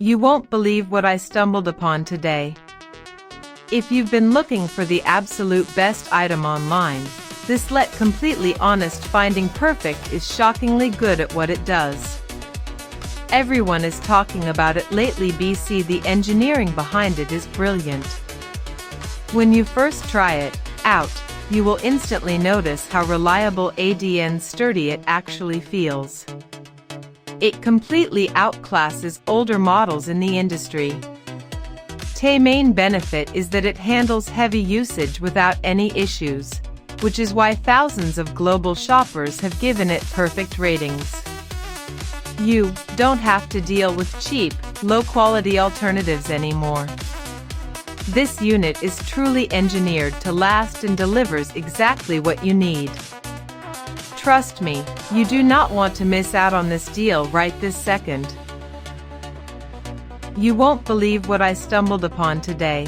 You won't believe what I stumbled upon today. If you've been looking for the absolute best item online, this let completely honest finding perfect is shockingly good at what it does. Everyone is talking about it lately. BC, the engineering behind it is brilliant. When you first try it out, you will instantly notice how reliable and sturdy it actually feels. It completely outclasses older models in the industry. The main benefit is that it handles heavy usage without any issues, which is why thousands of global shoppers have given it perfect ratings. You don't have to deal with cheap, low-quality alternatives anymore. This unit is truly engineered to last and delivers exactly what you need. Trust me, you do not want to miss out on this deal right this second. You won't believe what I stumbled upon today.